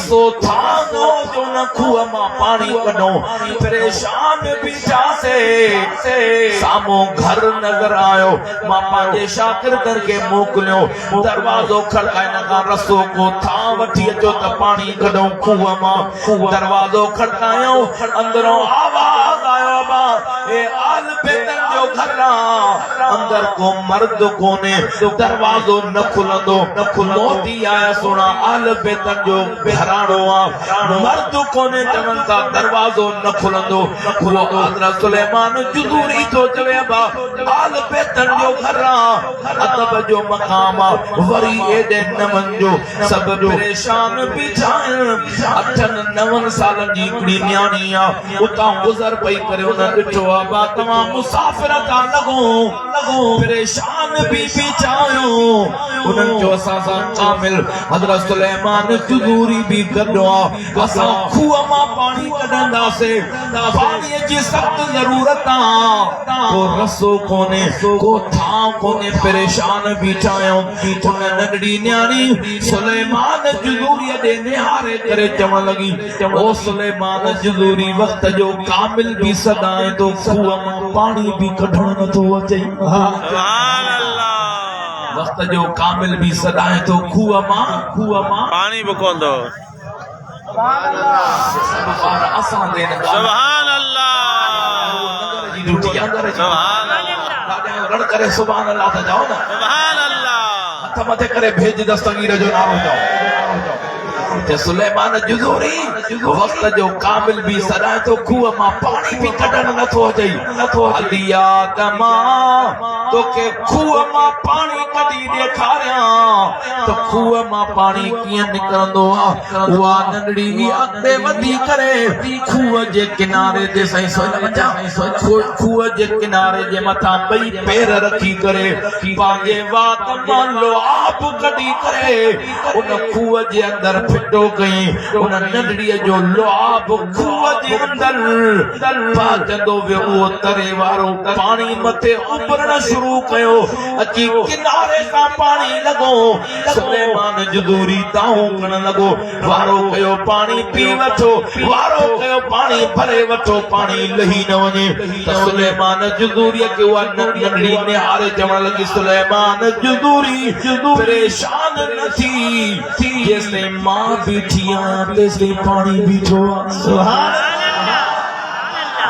रसो थानो जो न खुआ मां पानी कढो परेशान बीठा से सामो घर नजर आयो मां पांजे शागिर्दन के मोकलियो दरवाजो खड़काए लगा रसो को था वठी अचो त पानी कढो खुआ मां दरवाजो खड़कायो अंदरों आवाज आयो बा ए आल बेदन जो घर अंदर को मर्द कोने दरवाजो न खुलंदो मोती आया सोना आल बेदन जो घराणो मर्द कोने चवन था दरवाजो न खुलंदो वो हज़रत सुलेमान जुदूरी तो चवे बा आल बेदन जो घर अदब जो मकाम वरी एडे नमन जो सब परेशान बिठान 8-9 सालन जी हिकड़ी न्याणी उतां गुज़र पई करे उन ॾिठो बा तमाम मुसाफिर था लगो परेशान भी बिठायो उन्हनि जो असां सां कामिल हज़रत सुलेमान जुदूरी भी गॾु असां खूह मां पानी कढंदासीं पाणीअ जी सख़्त ज़रूरत को रसो कोने को थां कोने परेशान बीठा आहियूं उन नंढड़ी न्याणी सुलेमान जुदूरीअ ॾे निहारे करे चवण लॻी ओ सुलेमान जुदूरी वक़्त जो कामिल भी सदाए तो खूह मां पानी भी कढण नथो अचे वक़्त जो कामिल भी सदाए तो खूह मां पानी भी कोन दो असां दे सुभान अल्लाह सुभान अल्लाह रड़ करे सुभान अल्लाह था जाओ ना सुभान अल्लाह हथ मथे करे भेज दस्तगीर जो नाम जाओ ते सुलेमान जुदूरी वक्त जो कामिल भी सदाए तो खूह मां पानी भी कढण नथो अचे अलिया तमा तो के खूह मां पानी कढी ॾेखारिया तो खूह मां पानी कीअं निकरंदो उहा नंढड़ी अॻिते वधी करे खूह जे किनारे ते सही खूह जे किनारे जे मथां ॿई पेर रखी करे पंहिंजे वात मां लुआब कढी करे उन खूह जे अंदर फिटो कई उन नंढड़ीअ जो लुआब खूह जे अंदर पाचंदो वियो उहो तरे वारो पानी मथे उभरण शुरू कयो अची किनारे खां पानी लॻो सुलेमान जुदूरी ताहूं करण लॻो वारो कयो पानी पी वठो वारो कयो पानी भरे वठो पानी लही न वञे त सुलेमान जुदूरीअ खे उहा नंढड़ी निहारे चवण लॻी सुलेमान जुदूरी परेशान न थी जेसिताईं मां बीठी आहियां तेसिताईं पानी बीठो सुभान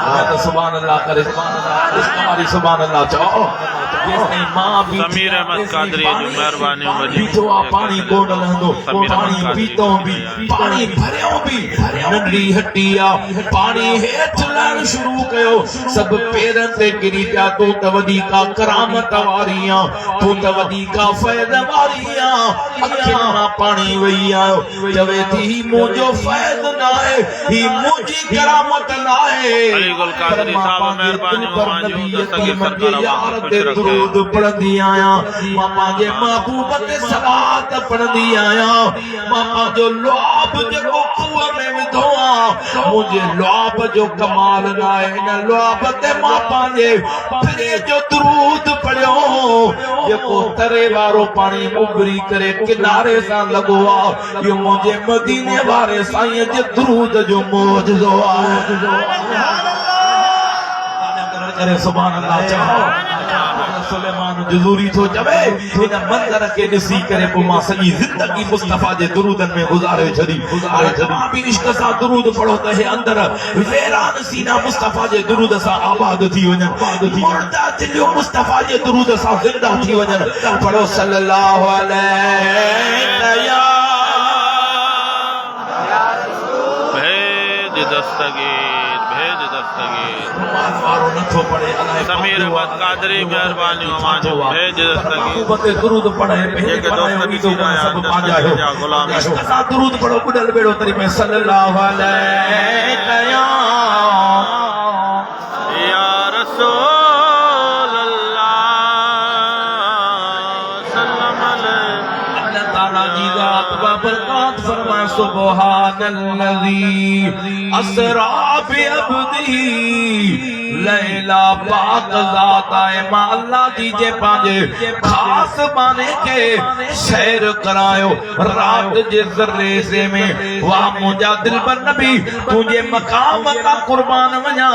अल्लाह सुभान अल्लाह करे सुभान अल्लाह चओ समीर अहमद कादरी जी मेहरबानी बीठो पानी कोन लहंदो पानी पीतो भी पानी भरियो भी नंढड़ी हटी पानी हेठ लहण शुरू कयो सब पेरन ते गिरी पिया तो त वधी का करामत वारी तो त वधी का फैज़ वारी अखियां मां पानी वही चवे थी ही मुंहिंजो फैज़ न आहे ही मुंहिंजी करामत न आहे अली गुल कादरी साहब मेहरबानी दस्तगीर दुरूद पढ़ंदी आहियां मां पंहिंजे महबूब ते सलात पढ़ंदी आहियां मां पंहिंजो लुआब जेको खूह में विधो मुंहिंजे लुआब जो कमाल न आहे हिन लुआब ते मां पंहिंजे फिरे जो दुरूद पढ़ियो जेको तरे वारो पानी उभरी करे किनारे सां लॻो आहे इहो मुंहिंजे मदीने वारे साईं जे दुरूद जो मौजज़ो आहे करे सुभान अल्लाह चओ सुलेमान जुदूरी तो चवे इन मंजर के ॾिसी करे पोइ मां सॼी ज़िंदगी मुस्तफा जे दुरूदन में गुज़ारे छॾी मां बि इश्क सां दुरूद पढ़ो त हे अंदर वेरान सीना मुस्तफा जे दुरूद सां आबाद थी वञनि मुर्दा दिलियूं मुस्तफा जे दुरूद सां ज़िंदा थी वञनि पढ़ो सल्लल्लाहु अलैहि या भेज दस्तगीर वारो नथो पढ़े समीर अहमद कादरी मेहरबानी मांजो भेज दस्तगीर बते दुरूद पढ़े जेके दोस्त थी सब पांजा हो गुलाम असा दुरूद पढ़ो बुडल बेड़ो तरी में सल्लल्लाहु अलैहि या रसूल अल्लाह सल्लम अलैहि अल्लाह ताला जी जात बरकत फरमाए सुबहानल्लज़ी असरा बिअब्दी लैला पाक ज़ात आए मां अल्लाह दीजे पांजे खास माने के सैर करायो रात जे ज़र्रे से में वाह मुझा दिल पर नबी तुझे मकाम का कुर्बान वञा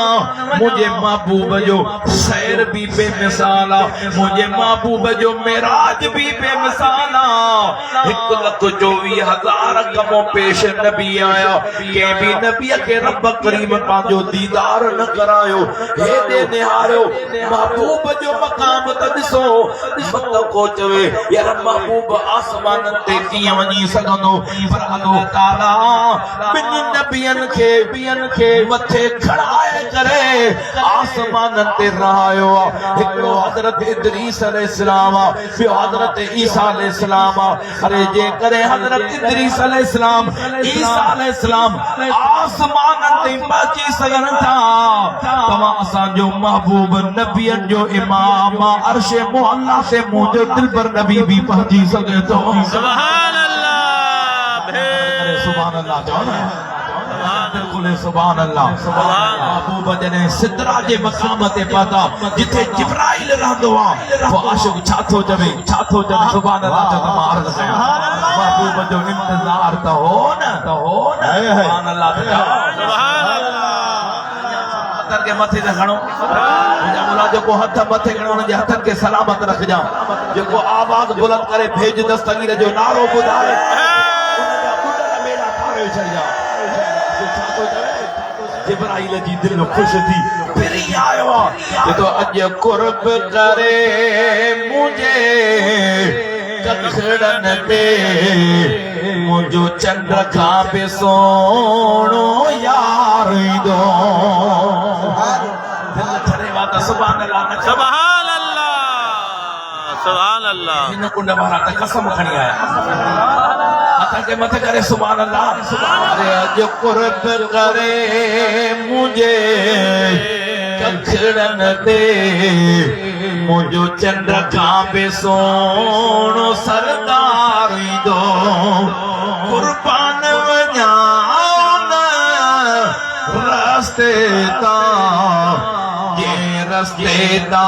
मुझे महबूब जो सैर भी बेमिसाला मुझे महबूब जो मेराज भी बेमिसाला 1,24,000 कमों पेश नबी आया के भी नबी के रब करीम पांजो दीदार न करायो हे दे निहारो महबूब जो मकाम तदसो मत को चवे यार महबूब आसमान ते कीअं वञी सघंदो पर अल्लाह ताला बिन नबियन के मथे खड़ाए करे आसमान ते रहायो हिकड़ो हजरत इदरीस अलैहिस्सलाम ॿियो हजरत ईसा अलैहिस्सलाम अरे जे करे हजरत इदरीस अलैहिस्सलाम ईसा अलैहिस्सलाम आसमान ते पहुंची सघन था तव्हां असांजो महबूब नबियन जो इमाम अर्श मुअल्ला से मुंहिंजो दिलबर नबी भी पहुंची सघे थो सुभान अल्लाह सुभान अल्लाह चओ न बिल्कुल सुभान अल्लाह महबूब जने सिदरा जे मकाम ते पहुता जिथे जिब्राइल रहंदो आ वो आशिक छा थो चवे सुभान अल्लाह जो मां अर्ज़ कया महबूब जो इंतजार त हो न सुभान अल्लाह सुभान अल्लाह हथन के मथे ते खणो मुंहिंजा मुला जेको हथ मथे खणो उन जे हथन के सलामत रखजा जेको आवाज बुलंद करे भेज दस्तगीर जो नारो ॿुधाए उन जा बुलंद मेला ठारे छॾिजा जिब्राइल जी दिल खुश थी फिरी आयो तो अज कुर्ब करे मुझे कखड़न पे मुझो चंद्र का पे सोनो यार दो दिल थरे बात सुभान अल्लाह सुभान अल्लाह सुभान अल्लाह इन कुंड महाराज कसम खणी आया अता के मत करे सुभान अल्लाह अरे जो कुर्ब करे मुझे कखड़न दे मुझो चंद्र का पे सोनो सरदार दो कुर्बान वञा रस्ते ता ये रस्ते ता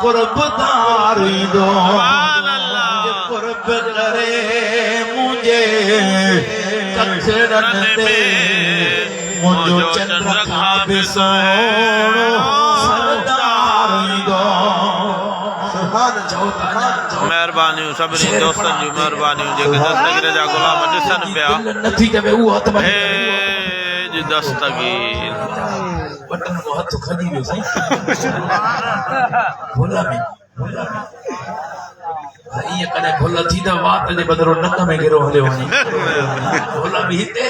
कुर्बदार दो सुभान अल्लाह कुर्ब करे मुझे कखड़न दे मुझो चंद्र का भी सोनो सरदार दो मेहरबानी सभिनी दोस्तनि जी मेहरबानी जेके दस्तगीर जा गुलाम ॾिसनि पिया नथी चवे उहो हथ में भेज दस्तगीर बटन को हथ खजी वियो साईं भुला में ये कने भुल थी त वात जे बदरो नक में गिरो हलियो वञे भुल बि हिते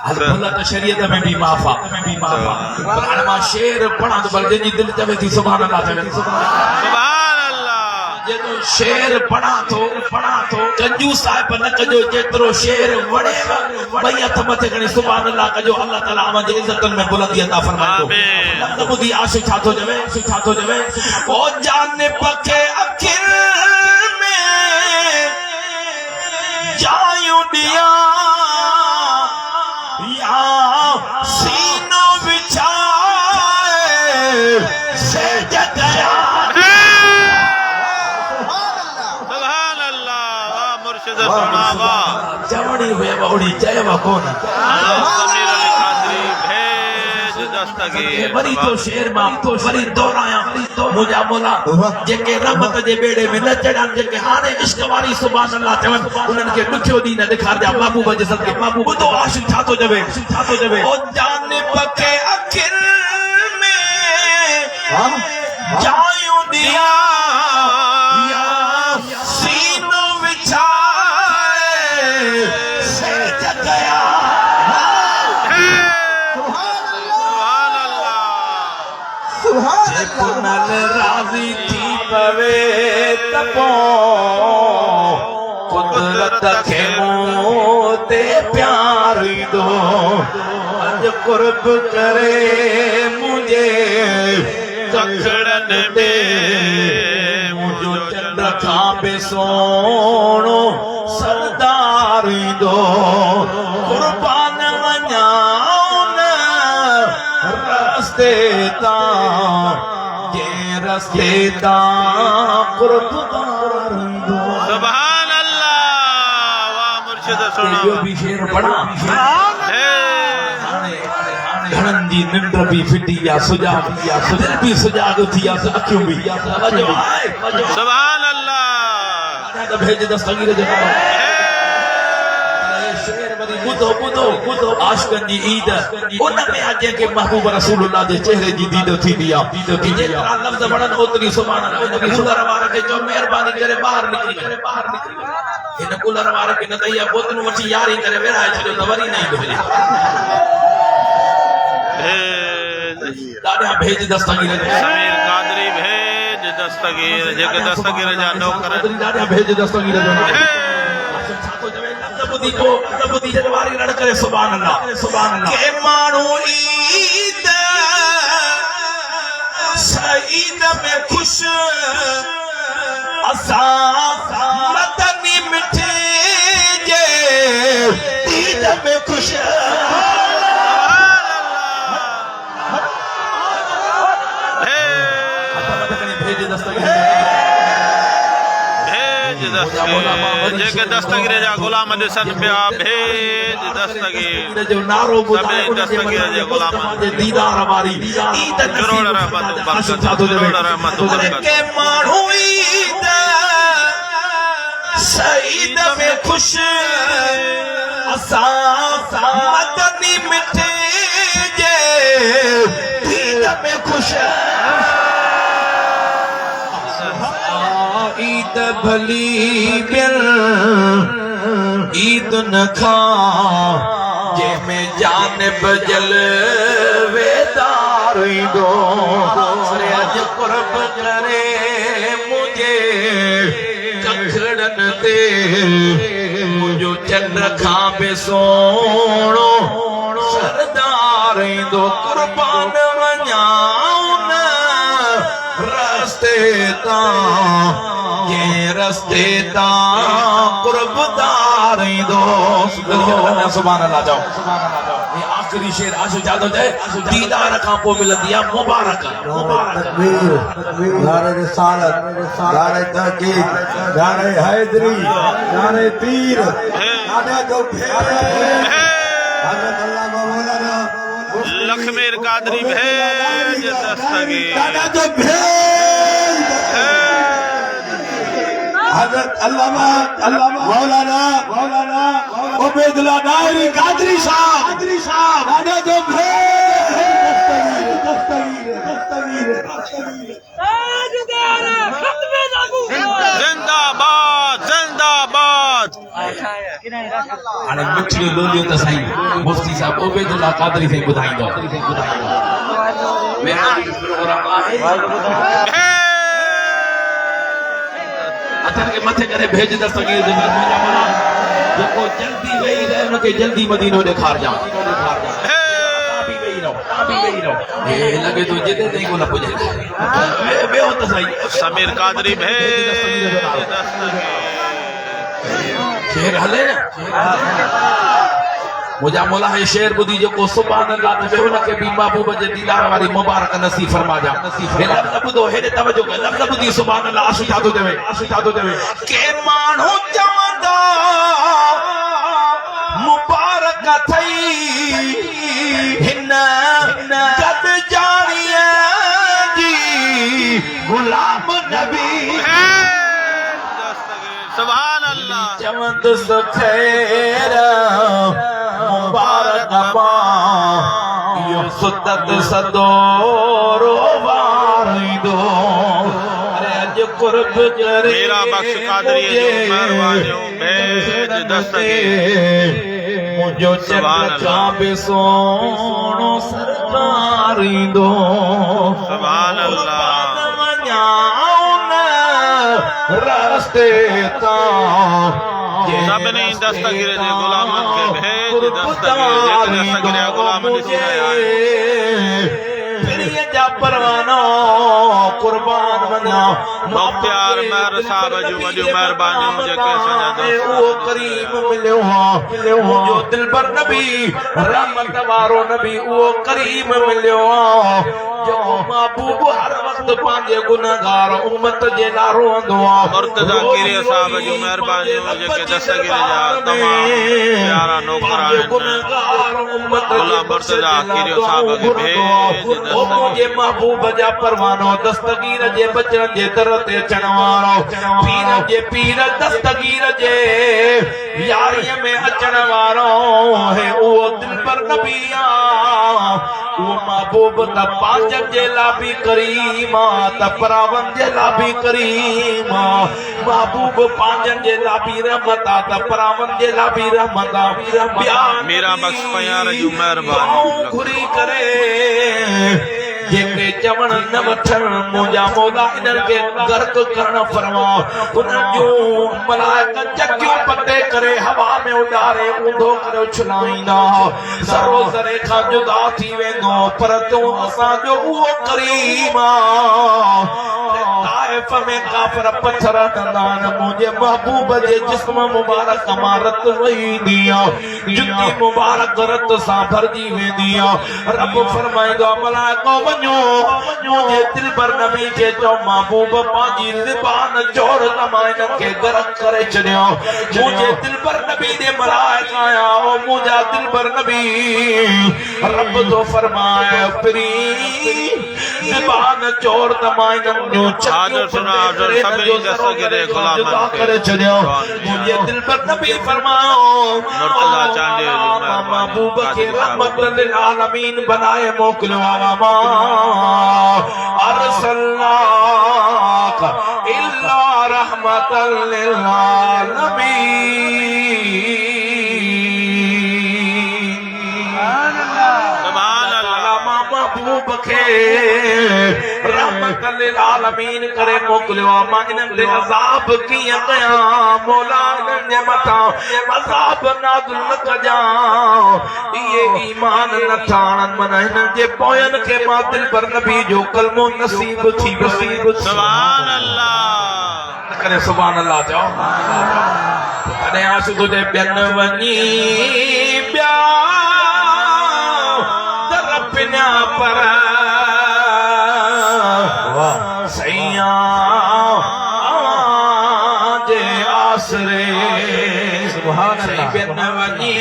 हल भुल त शरीयत में भी माफ़ आ पर हाणे मां शेर पढ़ां त बल जंहिंजी दिलि चवे थी सुभान अल्लाह चवे सुभान अल्लाह जेको शेर पढ़ां थो कंजूस साहिब न कजो जेतिरो शेर वणे ॿई हथ मथे खणी सुभान अल्लाह कजो अल्लाह ताला अवां जी इज़तनि में बुलंदी अता फरमाईंदो न ॿुधी आशिक़ छा थो चवे ओ जानिब के अखिर में जायूं ॾिया या सीनो विछाए से जगया सुभान अल्लाह वाह मुर्शिद सुना वाह चवणी हुए बाउड़ी चयवा कोन समीर अली कादरी भेज दस्तगीर वरी तो शेर मां वरी दोहराया मुंहिंजा मोला जेके रहमत जे बेड़े में न चढ़न जेके हाणे इश्क वारी सुभान अल्लाह चवन उन्हनि खे ॾुखियो ॾींहुं न ॾेखारजा महबूब जे सदके महबूब ॿुधो आशिक़ छा थो चवे ओ जानिब के अखिर में जायूं दिया या सीनो विछाए से जगया पुनल राज़ी थी पवे तपो कुदरत खे मूं ते प्यार दो अज कुर्ब करे मुझे कखड़न दे मुझो चंद्र खां बि सोनो सरदार दो कुर्बान वञाउं रस्ते तां जे रस्ते तां कुर्बान दो सुभान अल्लाह वाह मुर्शिद सुना इहो बि शेर पढ़ा घणनि जी निंड बि फिटी या सुजा बि सुजाग थी या अखियूं बि सुभान अल्लाह भेज दस्तगीर जो नालो शेर वरी ॿुधो आशिक़नि जी ईद उन में अॼु के महबूब रसूलुल्लाह जे चेहरे जी दीद थींदी आहे जेतिरा लफ़्ज़ वणनि ओतिरी सुभान अल्लाह इन कूलर वारे खे चओ महिरबानी करे ॿाहिरि निकिरी हिन कूलर वारे खे न त इहा बोतलूं वठी यारी करे विराए छॾियो त वरी न ईंदो ॾाढा भेज दस्तगीर समीर कादरी भेज दस्तगीर जेके दस्तगीर जा नौकर ॾाढा भेज दस्तगीर जो ॿुधी जवारी रड़ करे सुभान अल्लाह के माण्हू ईद सईद में खुश असां मदनी मिठे जे ईद में खुश जेके दस्तगीर जा गुलाम ॾिसनि पिया भेज दस्तगीर जो नारो सभिनी दस्तगीर जे गुलाम जे दीदार वारी ईद करोड़ रहमत बरकत करोड़ रहमत बरकत के माण्हू ईद सईद में खुश असां मदनी मिठे जे ईद में खुश ईद भली बिल ईद न खा जंहिंमें जानब जलवेदार ईंदो अॼु कुर्ब करे मुंहिंजे कखड़नि ते मुंहिंजो चंड खां बि सोणो सरदार ईंदो कुर्बान वञाउं रस्ते तां के रस्ते तां कुर्बदार ईंदो सुभान अल्लाह चओ ये आखिरी शेर आशु जादव चए दीदार खां पोइ मिलंदी आहे मुबारक तकबीर नारे रिसालत नारे तहकीक नारे हैदरी नारे पीर नारे जो हजरत अल्लाह मौलाना लखमीर कादरी भेज दस्तगीर नारे जो हजरत अल्लामा मौलाना उबैदुल्लाह नायरी कादरी साहब नारे जो जिंदाबाद जिंदाबाद हाणे मिठियूं लोलियूं त साईं मुफ्ती साहब उबैदुल्लाह कादरी साईं ॿुधाईंदो प्रोग्राम आहे हथनि खे मथे करे भेज दस्तगीर जो जेको जल्दी वेही रहे उनखे जल्दी मदीनो ॾेखारजां लगे तो जिते नहीं को न पुजे ॿियो त साईं समीर कादरी भेज शेर हले न मुझा मौला है शेर बुधी जेको सुभान अल्लाह ते उनखे बि महबूब जे दीदार वारी मुबारक नसीब फरमाजा हे लफ़्ज़ ॿुधो हेॾे तवजो कयो लफ़्ज़ ॿुधी सुभान अल्लाह आशु छा थो चवे के माण्हू चवंदा मुबारक थई हिन गद जाणीअ जी गुलाम नबी सुभान अल्लाह चवंदुसि ख़ैर मुबारक इहो सुदत सदोरो वारींदो अरे अॼु कुर्ब जरे मेरा बख्श कादरी जो मेहरबानियूं भेज दस्तगीर मुंहिंजो चंड खां बि सोणो सरदार ईंदो सुभान अल्लाह रस्ते तां सभिनी दस्तगीर जे गुलामनि खे भेज दस्तगीर जेके दस्तगीर जा गुलाम ॾिसी रहिया आहिनि फिरिय जा परवानो कुर्बान वञा प्यार महर साहब जूं वॾियूं महिरबानियूं जेके असांजा दोस्त वो करीम मिलियो जो दिलबर नबी रहमत वारो नबी वो करीम मिलियो जो महबूब हर वक्त पंहिंजे गुनहगार उम्मत जे लाइ रोंदो मुर्तज़ा कीरी साहब जूं महिरबानियूं जेके दस्तगीर जा तमामु प्यारा नौकर आहिनि गुलाम मुर्तज़ा कीरी साहब खे भेज मुंहिंजे महबूब जा परवानो दस्तगीर जे बचन जे दर ते अचण वारो पीर जे पीर दस्तगीर जे यारीअ में अचण वारो है उहो दिलबर नबी वो महबूब त पांचन जे लाइ बि करीम त परावन जे लाइ बि करीम महबूब पांचन जे लाइ बि रहमत त परावन जे लाइ बि रहमत मेरा बख्श प्यार जूं महिरबानियूं घुरी करे जेके चवण न वठण मुंहिंजा मौला इन्हनि खे गर्क करण फरमा उन्हनि जूं मलाइका चकियूं पटे करे हवा में उॾारे ऊंधो करे उछलाईंदा सरो सरे खां जुदा थी वेंदो पर तूं असांजो उहो करीम ताइफ में काफ़िर पत्थर हणंदा आहिनि मुंहिंजे महबूब जे जिस्म मुबारक मां रत वहींदी जुती मुबारक रत सां भरजी वेंदी रब फरमाईंदो मलाइको मुझे दिलबर नबी के जो महबूब पांजी ज़बान जोड़ तमाइनन के गरक करे छड़ियो मुझे दिलबर नबी दे मलाइक आया ओ मुझा दिलबर नबी रब तो फरमाए फ्री ज़बान जोड़ तमाइनन जो हाज़िर सुना हाज़िर सभी दस्तगीर गुलामन करे छड़ियो मुझे दिलबर नबी फरमाओ मुर्तज़ा चांदी महबूब के रहमत लिल आलमीन बनाए मोकलो आवा अरसलनाक इल्ला रहमतल लिल आलमीन सुभान अल्लाह महबूब के रहमतल लिल आलमीन करे मोकलियो मां इन्हनि ते अज़ाब कीअं कयां मौला इन्हनि जे मथां अज़ाब नाज़िल न कजां इहे ईमान न ठाणनि मन हिननि जे पोयनि खे मां दिलबर नबी जो कलमो नसीब थी नसीब सुभान अल्लाह करे सुभान अल्लाह चओ तॾहिं आशिक़ जे ॿियनि वञी ॿिया दर पिना पर सैया जे आसरे सुभान अल्लाह वञी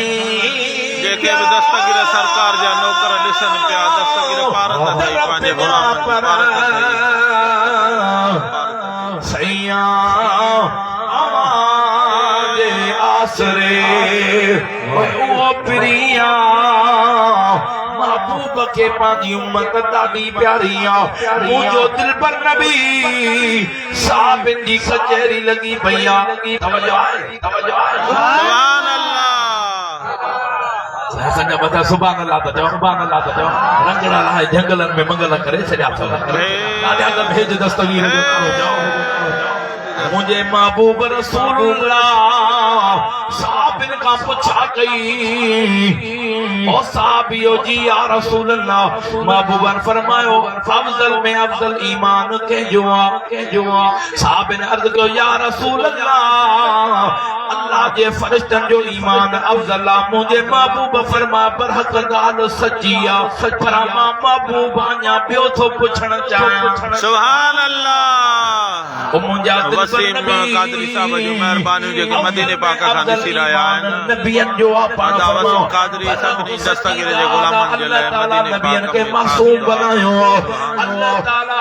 जेके बि दस्तगीर सरकार जा नौकर ॾिसनि पिया दस्तगीर पारत ॾेई पंहिंजे गुलामनि खे पारत ॾेई सैया जे आसरे ओ प्रिया महबूब के पांजी उम्मत ॾाढी प्यारी मुंहिंजो दिलबर नबी साहब जी कचहरी लगी पई तवज्जो आहे सुभान अल्लाह असांजा बता सुभान अल्लाह त चओ सुभान अल्लाह त चओ रंगड़ा लाइ जंगलनि में मंगल करे छॾिया अथव ॾाढा त भेज दस्तगीर जो नालो चओ मुझे महबूब रसूलुल्लाह साबिन का पुछा कई ओ साबियो जी या रसूलुल्लाह महबूबन फरमायो अफजल में अफजल ईमान के जुआ साबिन अर्ज कयो या रसूलुल्लाह अल्लाह जे फरिश्तन जो ईमान अफजल मुझे महबूब फरमा पर हक गाल सच्ची सच पर मां महबूब अञा ॿियो थो पुछण चाहियां सुभान अल्लाह ओ मुंहिंजा वसीम कादरी साहब जूं महिरबानियूं जेके मदीने पाक खां ॾिसी रहिया आहिनि नबियन जो माता वसीम कादरी सभिनी दस्तगीर जे गुलामनि जे लाइ मदीने नबियन पाक के में मासूम बनायो अल्लाह ताला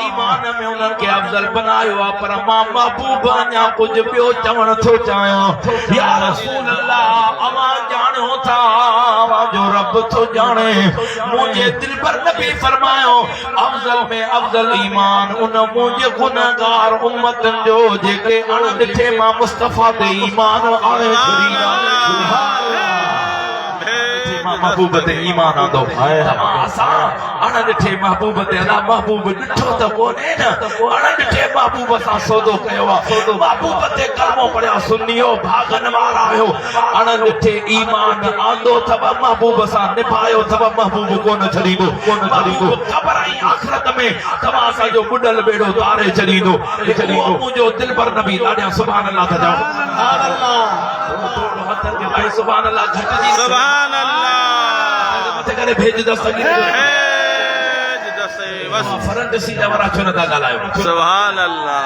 ईमान में उन्हनि खे अफजल बनायो पर मां महबूब अञा कुझु ॿियो चवण थो चाहियां या रसूल अल्लाह अवां ॼाणो था जो रब तो जाने मुझे दिल पर नबी फरमायो अफजल में अफजल ईमान उन मुझे गुनहगार उम्मत जो जेके अण ॾिठे मां मुस्तफा ते ईमान आणे महबूब ते ईमान आंदो असां अण ॾिठे महबूब ते अला महबूब ॾिठो त कोन्हे न अण ॾिठे महबूब सां सौदो कयो आहे महबूब ते कलमो पढ़ियो सुन्नियो भागन वारा आयो अण ॾिठे ईमान आंदो अथव महबूब सां निभायो अथव महबूब कोन छॾींदो ख़बर आई आख़िरत में तव्हां असांजो बुॾल बेड़ो तारे छॾींदो मुंहिंजो दिल पर नबी ॾाढा सुभान अल्लाह था चओ सुभान अल्लाह घटिजी सुभान अल्लाह मथे करे भेज दस्तगीर बस फरन ॾिसी जवरा छो नथा ॻाल्हायो सुभान अल्लाह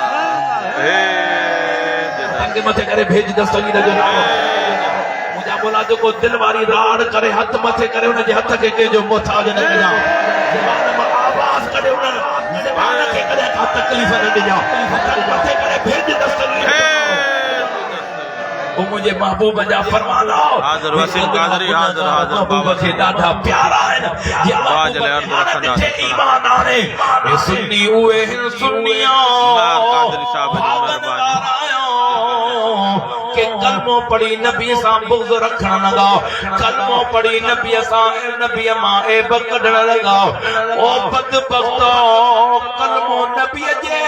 तंग मथे करे भेज दस्तगीर जो नालो मुंहिंजा बोला जेको दिल वारी राड़ करे हथ मथे करे हुनजे हथ खे कंहिंजो मोथाज न कजां ज़बान मां आवाज़ कढे हुन ज़बान खे कॾहिं का तकलीफ़ न ॾिजां मथे करे भेज दस्तगीर वो मुझे महबूब जा फरमाना हाज़िर वसीम कादरी हाज़िर महबूब खे ॾाढा प्यारा आहिनि ये महबूब खे ईमान आणे ए सुन्नी उहे हिन सुन्निया कादरी साहब जी मेहरबानी के कलमो पढ़ी नबी सां बुग़्ज़ रखण लॻाओ कलमो पढ़ी नबी सां नबी मां ऐब कढण लॻाओ ओ बदबख्तो कलमो नबी जे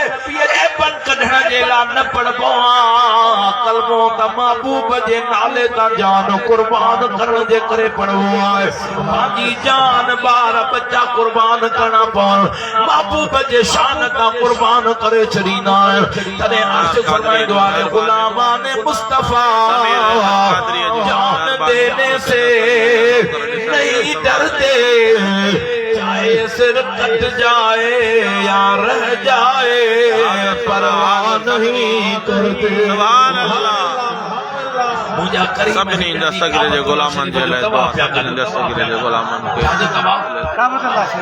ऐबन कढण जे लाइ न पढ़बो आहे कलमो त महबूब जे नाले तां जान कुर्बान करण जे करे पढ़बो आहे पंहिंजी जान ॿार बच्चा कुर्बान करणा पवनि महबूब जे शान तां कुर्बान करे छॾींदा आहिनि तॾहिं अर्श फरमाईंदो आहे गुलामान मुस्तफा जान देने से नहीं डरते चाहे सिर कट जाए या रह जाए परवाह नहीं करते सुभान अल्लाह मुझा करीम सभिनी दस्तगीर जे गुलामन जे लाइ दुआ सभिनी दस्तगीर जे गुलामन खे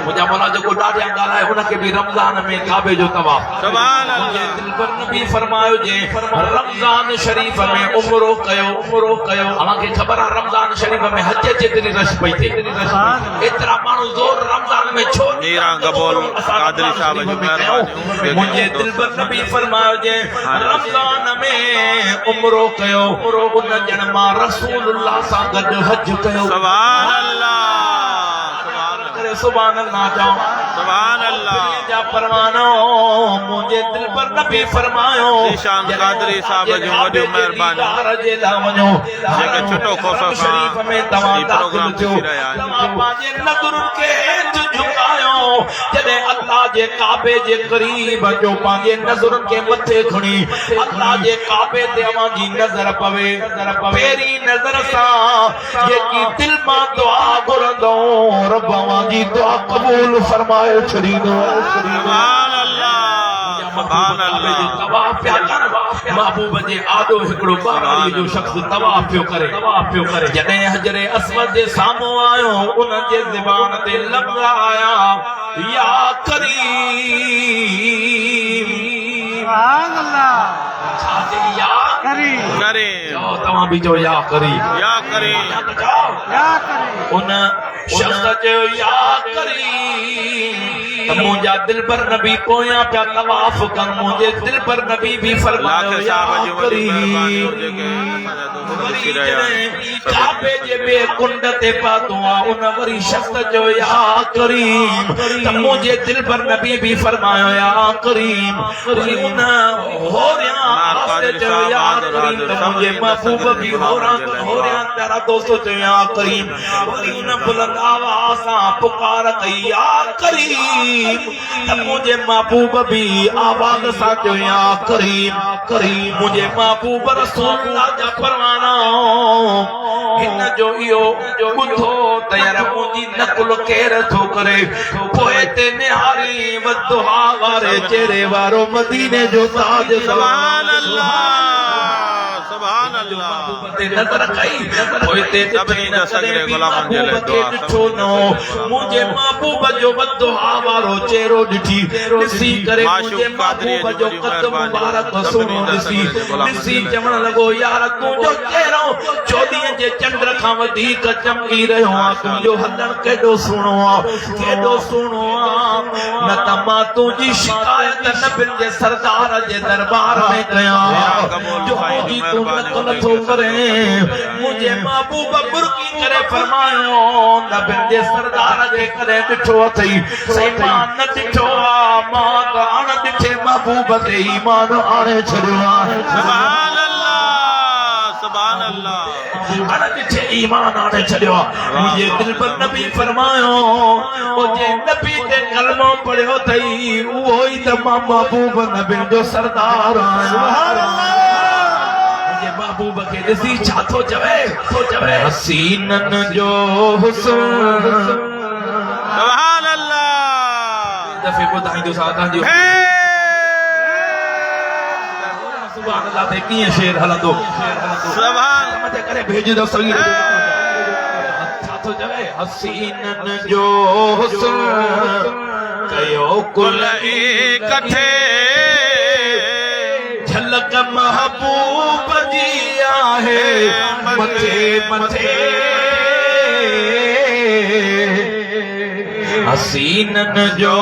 मुझा मौला जेको ॾाढिया ॻाल्हाए हुनखे बि रमज़ान में काबे जो तवाफ़ सुभान मुंहिंजे अल्लाह दिल पर नबी फरमायो जे रमज़ान शरीफ में उमरो कयो अव्हांखे ख़बर आहे रमज़ान शरीफ में हज जेतिरी रश पई थिए एतिरा माण्हू ज़ोर रमज़ान में छो मीरा कबूल कादरी साहब जी मेहरबानी मुंहिंजे दिल पर नबी फरमायो जे रमज़ान में उमरो कयो उन ॼण मां रसूलुल्लाह सां गॾु हज कयो सुभान अल्लाह सुभान अल्लाह चओ सुभान अल्लाह जा परवानो मुंहिंजे दिल पर नबी फरमायो निशान कादरी साहब जूं वॾियूं महिरबानी जे लाइ वञो जेके छुटो ख़ौफ़ शरीफ सां में तव्हां ही प्रोग्राम थियो थी रहिया आहिनि तव्हां पंहिंजे नज़रुनि खे हेठि झुकायो जॾहिं अल्लाह जे काबे जे क़रीब जो पंहिंजे नज़रुनि खे मथे खणी अल्लाह जे काबे ते अव्हांजी नज़र पवे पहिरीं नज़र सां जेकी दिल मां दुआ घुरंदो रब अव्हांजी दुआ क़बूल फरमाए छॾींदो सुभान अल्लाह सुभान अल्लाह तवाफ़ पिया कर महबूब जे आॾो हिकिड़ो ॿारहं जो शख़्स तवाफ़ पियो करे जॾहिं हजरे अस्वद जे साम्हूं आयो उन जे ज़बान ते लफ़्ज़ आया या करीम सुभान अल्लाह छा चई या करीम करीम तव्हां बि चओ या करीम या करीम या करीम उन शख़्स चयो या करीम मुंहिंजा दिल पर नबी पोयां पिया तवाफ़ कनि मुंहिंजे दिल पर नबी बि फरमायो लाख या साहब जी वॾी महिरबानी करीम जेके असांजा दोस्त ॾिसी रहिया आहिनि काबे जे ॿिए कुंड ते पातो आहे उन वरी शख़्स जो या करीम त मुंहिंजे दिल पर नबी बि फरमायो या करीम वरी उन होरियां वास्ते चयो या करीम त मुंहिंजे महबूब बि होरियां प्यारा दोस्तो चयो या करीम वरी उन बुलंद आवाज़ सां पुकार कई या करीम त मुंहिंजे महबूब बि आवाज़ सां चयो या करीम मुंहिंजे महबूब रसूलुल्लाह जा परवाना हिन जो इहो ॿुधो त यार मुंहिंजी नकुल केर थो करे पोइ ते निहारी वदुहा वारे चेहरे वारो मदीने जो ताज सुभान अल्लाह सुभान अल्लाह ते नज़र कई पोइ ते सभिनी दस्तगीर गुलामन जे लाइ दुआ ॾिठो न मुंहिंजे महबूब जो वदुहा वारो चेहरो ॾिसी करे मुंहिंजे महबूब जो कद मुबारक सुनो ॾिसी चवण लॻो यार तुंहिंजो चेहरो चोॾींहं जे चंड खां वधीक चमकी रहियो आहे तुंहिंजो हलण केॾो सुहिणो आहे न त मां तुंहिंजी शिकायत नबियुनि जे सरदार जे दरबार में कयां जो मुंहिंजी तूं नकुल थो करे मुझे महबूब बुरकी करे फरमायो नबी दे सरदार के करे ॾिठो अथई ईमान न ॾिठो मां त अण ॾिठे महबूब ते ईमान आणे छॾियो सुभान अल्लाह सुभान अल्लाह अण ॾिठे ईमान आणे छॾियो मुंहिंजे दिल पर नबी फरमायो ओ जे नबी ते कलमो पढ़ियो अथई उहो ई त मां महबूब नबी जो सरदार आहियां महबूब के ॾिसी छा थो चवे हसीनन जो हुस्न सुभान अल्लाह दफ़े ॿुधाईंदो सां जो सुभान अल्लाह ते कीअं शेर हलंदो सुभान मथे करे भेजंदो सही छा थो चवे हसीनन जो हुस्न कयो कुल इकट्ठे झलक महबूब जी आहे मथे मथे हसीनन जो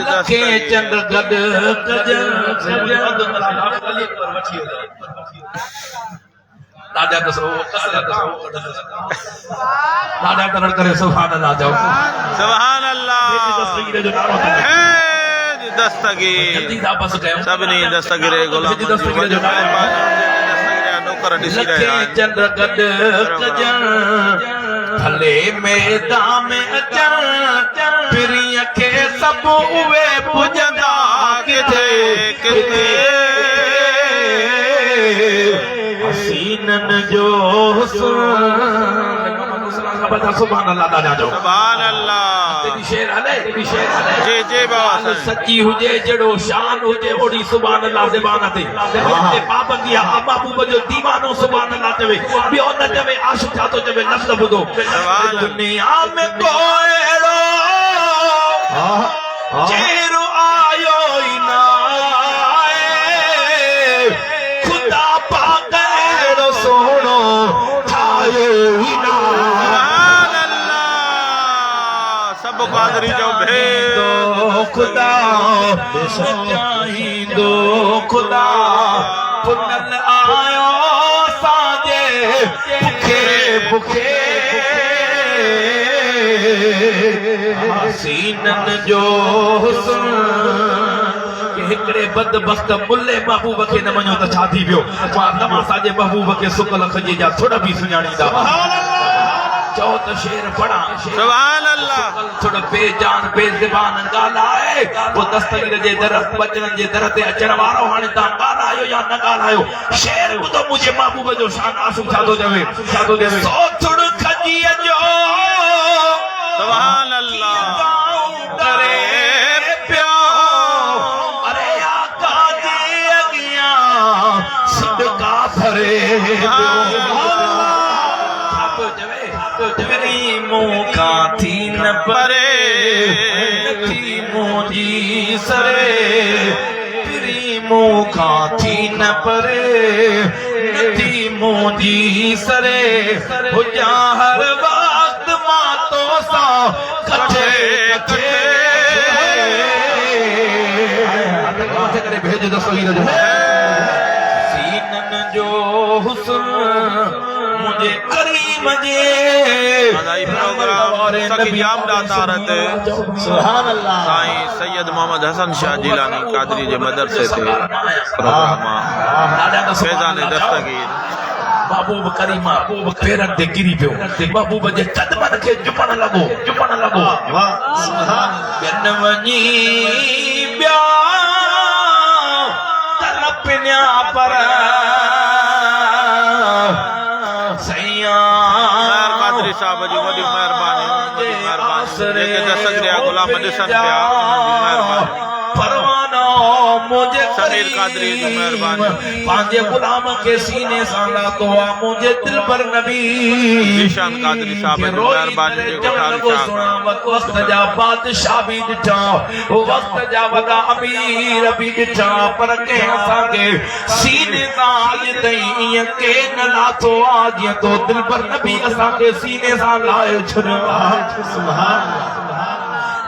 लखे चंद गड दादा दसो दादा करण करे सुभान अल्लाह जाओ सुभान अल्लाह दस्तगीर जो नालो दस्तगीर जल्दी दा बस कयो सभिनी दस्तगीर गुलाम दस्तगीर जो नालो दस्तगीर नौकर ॾिसी रहिया आहिनि चंद्र गड कजन भले मैदान में अचन पिरीअ खे सभु उहे पुॼंदा किथे किथे हसीनन जो हुस्न सुभान अल्लाह दादा जो सुभान अल्लाह शेर हले जी बाबा सच्ची हुजे जड़ो शान हुजे ओड़ी सुभान अल्लाह ज़बान ते पाबंदी आहे महबूब जो दीवानो सुभान अल्लाह चवे ॿियो न चवे आशिक़ छा थो चवे लफ़्ज़ ॿुधो दुनिया में कोई अहिड़ो चेहरो आयो ई न आहे खुदा पाक अहिड़ो सोहणो ठाहियो ई न सब कादरी जो भेदो खुदा चाहिंदो खुदा पुनल आयो साजे भुखे भुखे हसीनन जो हुस्न हिकड़े बदबख्त मुल्ले महबूब खे न मञो त छा थी वियो मां तमाशा जे महबूब खे सुकल खजे जा थोड़ा बि सुञाणींदा चओ त शेर पढ़ा सुभान अल्लाह थोड़ा बेजान बेज़बान ॻाल्हाए पोइ दस्तगीर जे दर बचन जे दर ते अचण वारो हाणे तव्हां ॻाल्हायो या न ॻाल्हायो शेर ॿुधो मुंहिंजे महबूब जो शान आशिक़ छा थो चवे सोथुड़ खजीअ जो सुभान अल्लाह करे पियो अरे आका जे अॻियां सदका भरे मूंखा थी न परे थी मुंहिंजी सरे पिरी मूंखा थी न परे थी मुंहिंजी सरे हुजा हर वक्त मां तो सां कठे कठे करे भेज दो सही जो सीनन जो हुस्न मुझे करीम जे प्रोग्राम सकियाम दातारत सुभान अल्लाह साईं सैयद मोहम्मद हसन शाह जिलानी कादरी जे मदरसे ते प्रोग्राम फैज़ान दस्तगीर महबूब करीम महबूब पेरन ते किरी पियो महबूब जे कदमन खे झुकण लॻो सुभान गन वञी ॿिया तलपन्या पर साहब जी वॾी महिरबानी जेके दस्तगीर गुलाम ॾिसनि पिया महिरबानी परवानो मुझे समीर कादरी जी मेहरबानी पांजे गुलाम के सीने सां लातो आ मुझे दिल पर नबी ईशान कादरी साहब जी मेहरबानी जेको वक्त जा बादशाह भी ॾिठा वक्त जा वॾा अमीर भी ॾिठा पर कंहिं असांखे सीने सां अॼु ताईं ईअं के न लाथो आ जीअं तो दिल पर नबी असांखे सीने सां लाहे छॾियो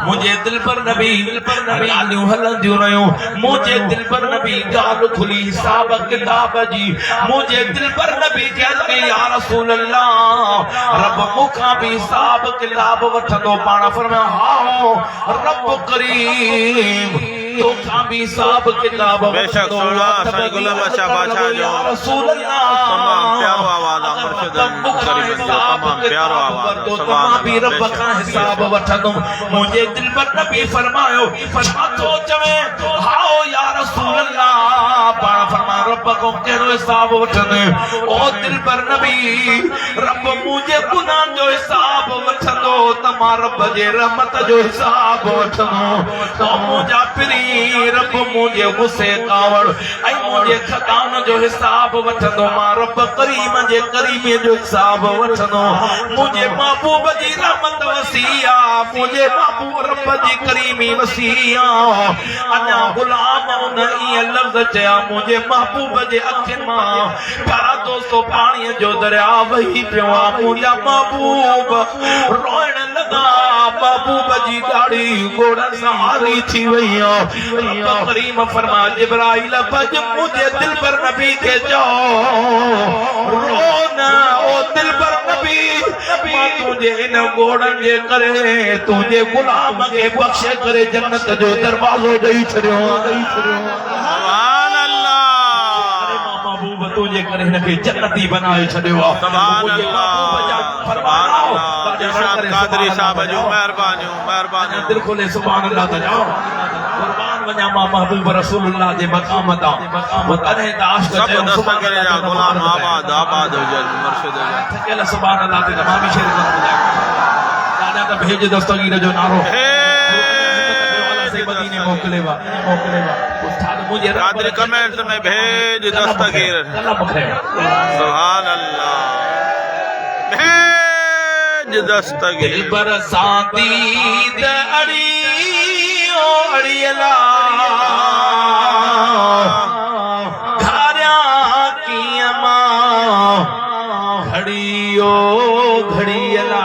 मुझे दिल पर नबी ॻाल्हियूं हलंदियूं रहियूं मुझे दिल पर नबी ॻाल्हि खुली हिसाब किताब जी मुझे दिल पर नबी कहते या रसूल अल्लाह रब मुखां भी हिसाब किताब वठंदो पाण फरमायो हा रब करीम तोखां भी हिसाब किताब बेशक सुना सही गुलाम बादशाह बादशाह जो या रसूल अल्लाह तमाम प्यारो आवाज है मुर्शिद करीम जो तमाम प्यारो आवाज है सुभान भी रब का हिसाब वठंदुम मुझे दिल पर नबी फरमायो छा तो चवे हाओ या रसूल अल्लाह पाण फरमायो रब को कहिड़ो हिसाब वठंदे ओ दिल पर नबी रब मुझे गुनाह जो हिसाब वठंदो त मां रब जे रहमत जो हिसाब वठंदो तो मुंहिंजा पिरी रब मुझे गुस्से कावड़ ऐं मुझे खतान जो हिसाब वठंदो मां रब करीम जे करीमे जो हिसाब वठंदो मुझे महबूब जी रहमत वसीया मुझे महबूब रब जी करीमी वसीया अञा गुलाम उन ईअं लफ़्ज़ चया मुझे महबूब जे अखियुनि मां प्यारा दोस्तो पाणीअ जो दरिया वही पियो आहे मुंहिंजा महबूब रोइण लॻा महबूब जी ॾाढी गोड़नि सां हारी थी वई आहे रब करीम फरमा जिब्राइल बज मुझे दिल पर नबी के जाओ रो न ओ दिल पर नबी मां तुझे इन गोड़न जे करे तुझे गुलाम के बख्शे करे जन्नत जो दरवाजो ॾेई छॾियो सुभान अल्लाह महबूब तुझे करे हिनखे जन्नती बनाए छॾियो सुभान अल्लाह सुभान अल्लाह निशान कादरी साहब जो मेहरबानी दिल खोले सुभान अल्लाह त जाओ कुर्बान वञा मां महबूब रसूलुल्लाह जे मक़ाम तां तॾहिं त आशिक़ सब चयो दस्तक करे जा गुलाम आबाद आबाद हो जा मुर्शिद जा थकेल सुभान अल्लाह ते मां बि शेर कंदो दादा त भेज दस्तगीर जो नारो से मदीने मोकलेवा उस्ताद मुझे कादरी कमेंट में भेज दस्तगीर कलम खैर सुभान अल्लाह भेज दस्तगीर बरसाती द अड़ियो अड़ियला घारिया कीअं मां घड़ियो घड़ियला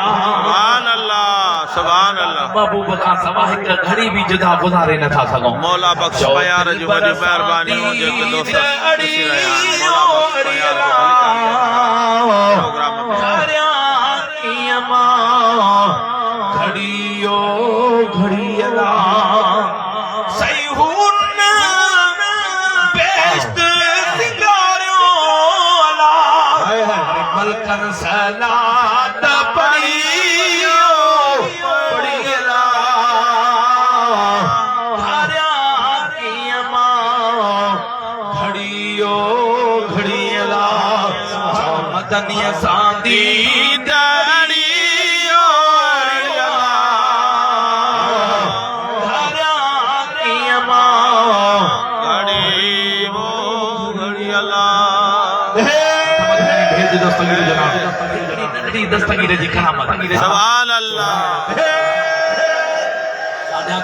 सुभान अल्लाह महबूब खां सवा हिकु घड़ी भी जुदा गुज़ारे नथा सघूं मौला बख्श प्यार जो वॾी महिरबानी हुजे कि दोस्त ॾिसी रहिया आहिनि मौला बख्श प्यार जो प्रोग्राम में घारिया कीअं मां घड़ियो घड़ियला सही हुन बेश्त सिंगारियो अला मलकन सलात पढ़ियो पढ़ियला घारिया कीअं मां घड़ियो घड़ियला मदनीअ सां दस्तगीर जी करामत सुभान अल्लाह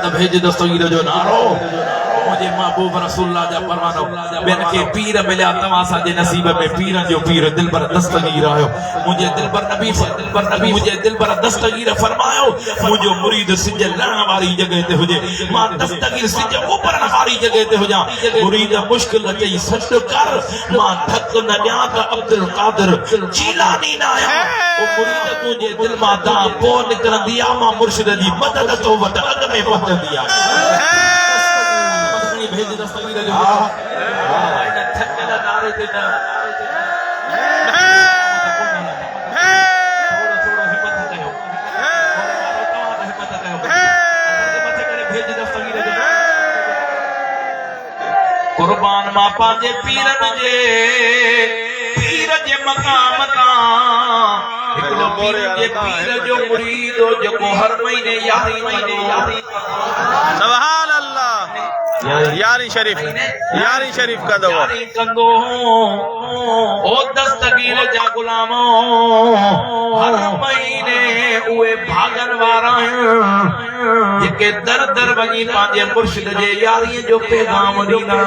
त भेज दस्तगीर जो नारो मुझे महबूब रसूलुल्लाह जा परवानो बेन के पीर मिलिया तवां साजे नसीब में पीर जो पीर दिल पर दस्तगीर आयो मुझे दिल पर नबी मुझे दिल पर दस्तगीर फरमायो मुझो मुरीद सिज लहण वाली जगह ते हुजे मां दस्तगीर सिज ऊपर वाली जगह ते हुजा मुरीद मुश्किल चई सच कर मां धक न ॾियां त अब्दुल कादिर जीलानी ना आया ओ मुरीद तुझे दिल मां दा पो निकरंदी आ मां मुर्शिद जी मदद तो वट अग में पहुंचंदी आ भेज दस्तगीर जो इन थकेल नारे ते न थोरो हिम्मत कयो हिम्मत कयो मथे करे भेज दस्तगीर जो कुर्बान मां पंहिंजे पीर जे मक़ाम तां हिकिड़ो पीर जो मुरीद जेको हर महीने यारी सुभान अल्लाह यारी शरीफ का दवा कंदो ओ दस्तगीर जा गुलामो हर महीने उहे भागन वारा जेके दर दर वञी पंहिंजे मुर्शिद जे यारीअ जो पैगाम ॾींदा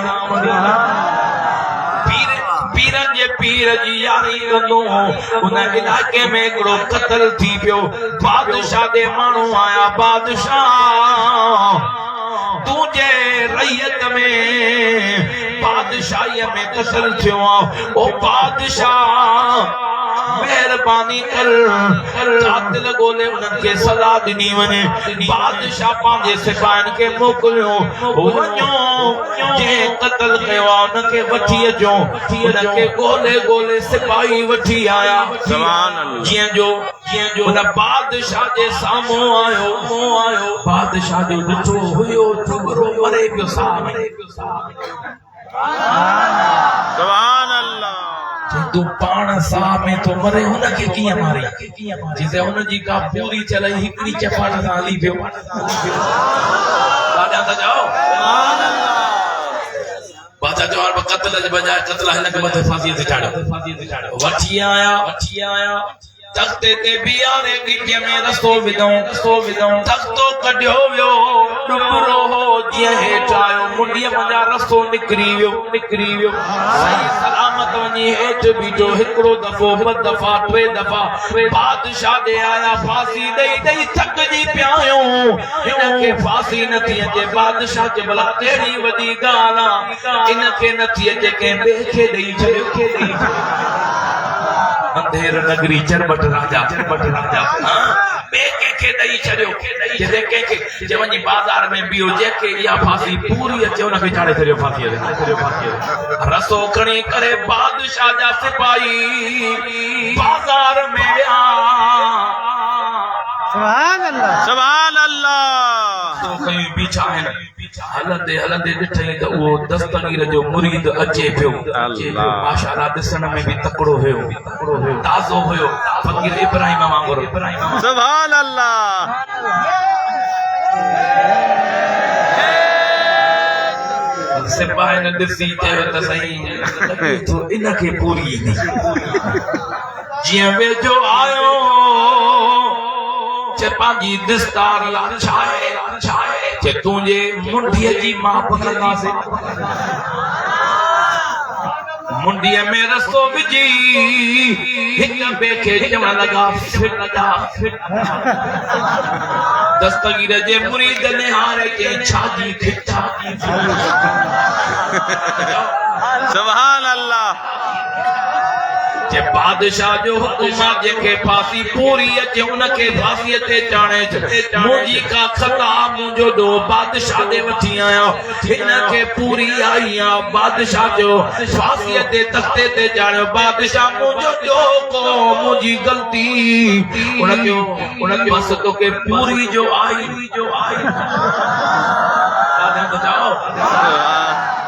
पीरनि जे पीर जी यारी कंदो उन इलाके में हिकिड़ो क़त्ल थी पियो बादशाह दे माण्हू आया बादशाह तुझे रैयत में बादशाही में क़त्ल थियो ओ बादशाह मेहरबानी कर कातिल गोले उन्हनि खे सज़ा ॾिनी वञे बादशाह पंहिंजे सिपाहियुनि खे मोकिलियो वञो जंहिं क़त्ल कयो आहे उनखे वठी अचो उनखे ॻोल्हे ॻोल्हे सिपाही वठी आया जीअं जो उन बादशाह जे साम्हूं आयो बादशाह जो ॾिठो हुयो छोकिरो मरे पियो सामने सुभान अल्लाह तू पाण साह में तो मरे हुनखे कीअं मारे जिते हुनजी का पूरी चलाई हिकड़ी चपाट सां हली पियो लाॾा था जाओ बादशाह जो हाल क़त्ल जे बजाय क़त्ल हिनखे मथे फांसीअ ते चाढ़ियो वठी आया तख़्ते ते बीहारे गिटीअ में रस्तो विधऊं तख़्तो कढियो वियो डुबरो हो जीअं हेठि आयो मुंडीअ मंझां रस्तो निकिरी वियो सही सलामत वञी हेठि बीठो हिकिड़ो दफ़ो ॿ दफ़ा टे दफ़ा बादशाह ॾे आया फांसी ॾेई थकिजी पिया आहियूं हिनखे फांसी नथी अचे बादशाह जे भला कहिड़ी वॾी ॻाल्हि आहे हिनखे नथी अचे कंहिं ॿिए खे ॾेई छॾियो अंधेर नगरी चरबट राजा ॿिए कंहिंखे ॾेई छॾियो जिते कंहिंखे जे वञी बाज़ार में बिहो जेके इहा फांसी पूरी अचे उनखे चाढ़े छॾियो फांसीअ ते रसो खणी करे बादशाह जा सिपाही बाज़ार में विया सुभान अल्लाह कयूं बीठा आहिनि हलंदे ॾिठई त उहो दस्तगीर जो मुरीद अचे पियो माशाअल्लाह ॾिसण में बि तकड़ो हुयो ताज़ो हुयो फ़कीर इब्राहिम वांगुरु सुभान अल्लाह सिपाहियुनि ॾिसी चयो त सही इनखे पूरी ईंदी जीअं वेझो आयो पंहिंजी दिस्तार छाए तुंहिंजे मुंडीअ जी माप कंदासीं मुंडीअ में रस्तो विझी हिक ॿिए खे चवण लॻा दस्तगीर जे मुरीद निहारे के छाजी सुभान अल्लाह जे बादशाह जो हुकुम जेके फांसी पूरी अचे उनखे फांसीअ ते चाणे मुंहिंजी का खता मुंहिंजो दो बादशाह दे वठी आया हिनखे पूरी आई आहे बादशाह जो फांसीअ ते तख़्ते ते चाणियो बादशाह मुंहिंजो जो को मुंहिंजी ग़लती उनखे बस तोखे पूरी जो आई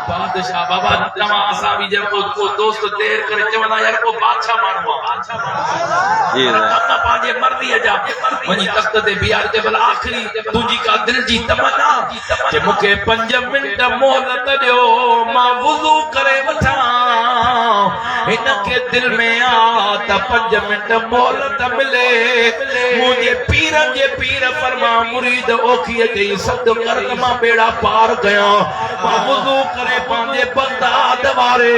बादशाह बाबा तमा असां बि जेको को दोस्त देर करे चवंदा यार को बादशाह माण्हू आहे कम पंहिंजे मर्ज़ीअ जा वञी तख़्त ते बीहार ते भला आख़िरी तुंहिंजी का दिलि जी तमन्ना कि मूंखे 5 मिंट मोहलत ॾियो मां वुज़ू करे वठां हिनखे दिलि में आ त 5 मिंट मोहलत मिले मुंहिंजे पीरनि जे पीर फरमा मुरीद ओखीअ चई सद कर त मां बेड़ा पार कयां मां वुज़ू करे पंहिंजे बगदाद वारे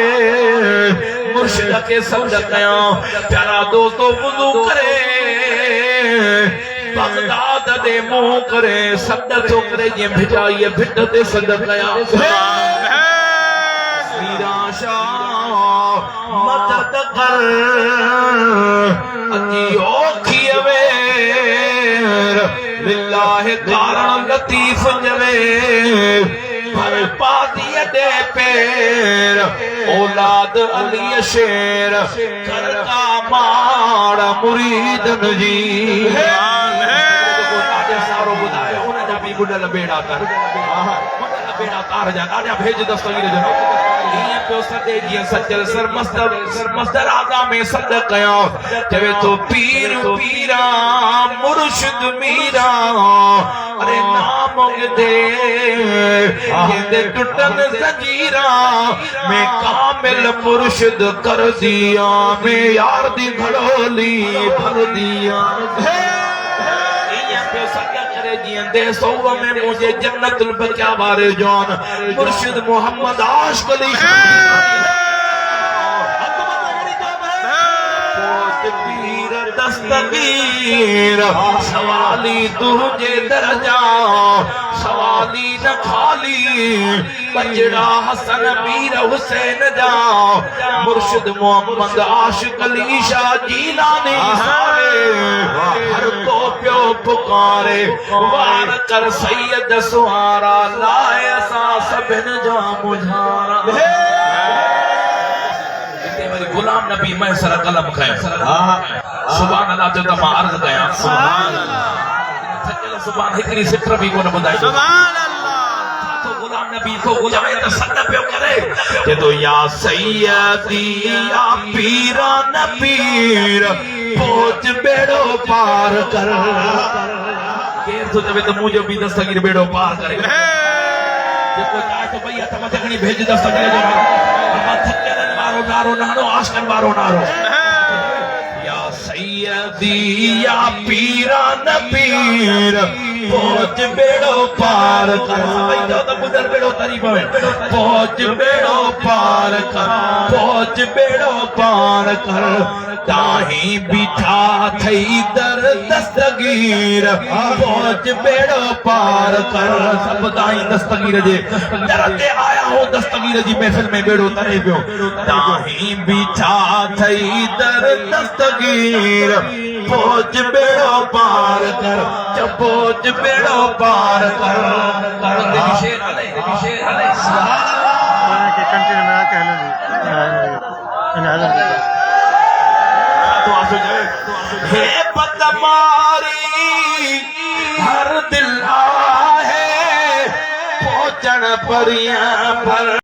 मुर्शिद खे सद कयां प्यारा दोस्तो वुज़ू करे बगदाद दे मुंह करे सद थो करे जीअं भिटाईअ भिट ते सद कयां मदद कर अजी ओखीअ वेर लिल्लाह कारण लतीफ जवे पर पादीअ दे पैर औलाद अली शेर करका मार मुरीदन जी सारो ॿुधायो हुन जा बि ॿुॾल बेड़ा कर बेड़ा तार जा ॾाढा भेज दस्तगीर जो ईअं पियो सॾे जीअं सचल सरमस्त राजा में सॾ कयां चवे तो पीर पीरा मुर्शिद मीरा अरे नाम दे ये टुटन जंजीरा में कामिल मुर्शिद कर दिया मैं यार दी घड़ोली भर दिया दे सौवा में मुझे जन्नतुल बकिया वारे जान मुर्शिद मोहम्मद आशिक अली दस्तगीर सवाली तुझे दर्जा सवाली न खाली बजड़ा हसन मीर हुसैन जा मुर्शिद मोहम्मद आशिक अली शाह जीलानी सारे हर को प्यो पुकारे वार कर सैयद सुहारा लाए असा सभिन जा मुझारा मेरी गुलाम नबी मैं सर कलम खैर सुभान अल्लाह तो मां अर्ज कया सुभान अल्लाह सुभान हिकरी सित्र भी कोन बुधाई सुभान अल्लाह तो गुलाम नबी को गुलाम तो सद पे करे ये तो या सैयदी या पीरा न पीर पहुंच बेड़ो पार कर केर तो जब तो मुझे भी दस्तगीर बेड़ो पार करे देखो चाहे तो भैया तब तकनी भेज दस्तगीर जो अब थके मारो नारो नारो आशकन मारो नारो या सैयदी या पीरा न पीर पहुंच बेड़ो पार कर भाई जाओ तो गुजर बेड़ो तरी पवे पहुंच बेड़ो पार कर पहुंच बेड़ो पार कर ताही बिठा थई दर दस्तगीर पहुंच बेड़ो पार कर सब ताही दस्तगीर जे दर ते आया हो दस्तगीर जी महफिल में बेड़ो तरे पियो ताही बिठा थई दर दस्तगीर पहुंच बेड़ो पार कर जब पहुंच बेड़ो पार कर शेर हले के कंटिन्यू में कहले इन हाजर तो आसो जाए हे पतमारी हर दिल आहे पहुंचण परियां पर